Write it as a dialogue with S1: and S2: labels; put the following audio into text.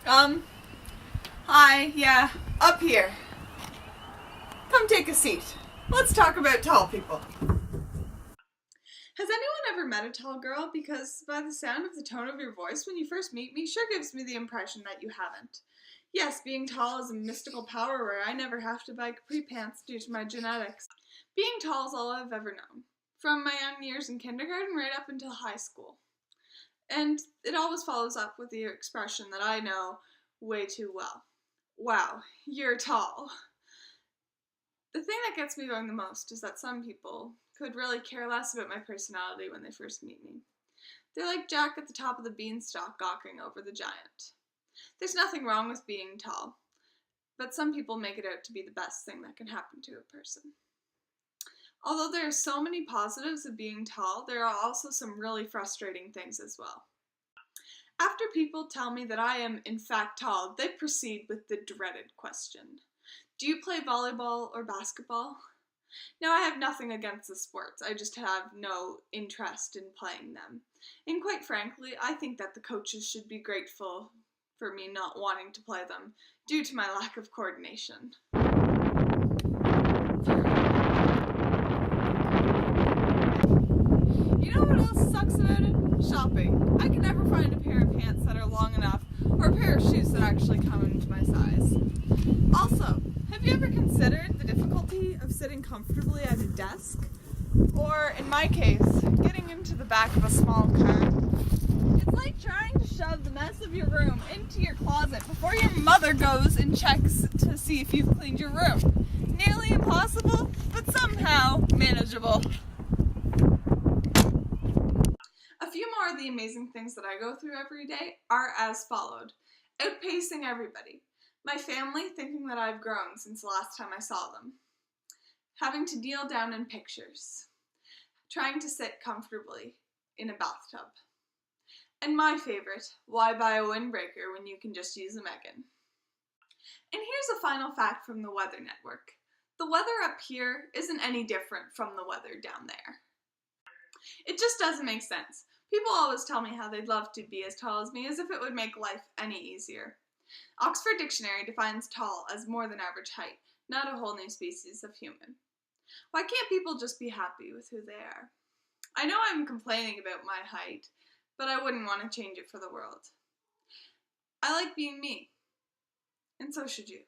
S1: Um, Hi, yeah, up here. Come take a seat. Let's talk about tall people. Has anyone ever met a tall girl? Because by the sound of the tone of your voice when you first meet me sure gives me the impression that you haven't. Yes, being tall is a mystical power where I never have to buy capri pants due to my genetics. Being tall is all I've ever known, from my young years in kindergarten right up until high school. And it always follows up with the expression that I know way too well. Wow, you're tall. The thing that gets me going the most is that some people could really care less about my personality when they first meet me. They're like Jack at the top of the beanstalk gawking over the giant. There's nothing wrong with being tall, but some people make it out to be the best thing that can happen to a person. Although there are so many positives of being tall, there are also some really frustrating things as well. After people tell me that I am in fact tall, they proceed with the dreaded question. Do you play volleyball or basketball? Now, I have nothing against the sports, I just have no interest in playing them. And quite frankly, I think that the coaches should be grateful for me not wanting to play them, due to my lack of coordination. You know what else sucks about it? Shopping. I can never find a pair of pants that are long enough, or a pair of shoes that actually come into my size. Also, have you ever considered the difficulty of sitting comfortably at a desk? Or, in my case, getting into the back of a small car? It's like trying to shove the mess of your room into your closet before your mother goes and checks to see if you've cleaned your room. Nearly impossible, but somehow manageable. A few more of the amazing things that I go through every day are as followed. Outpacing everybody. My family thinking that I've grown since the last time I saw them. Having to kneel down in pictures. Trying to sit comfortably in a bathtub. And my favorite, why buy a windbreaker when you can just use a Megan? And here's a final fact from the Weather Network. The weather up here isn't any different from the weather down there. It just doesn't make sense. People always tell me how they'd love to be as tall as me, as if it would make life any easier. Oxford Dictionary defines tall as more than average height, not a whole new species of human. Why can't people just be happy with who they are? I know I'm complaining about my height, but I wouldn't want to change it for the world. I like being me, and so should you.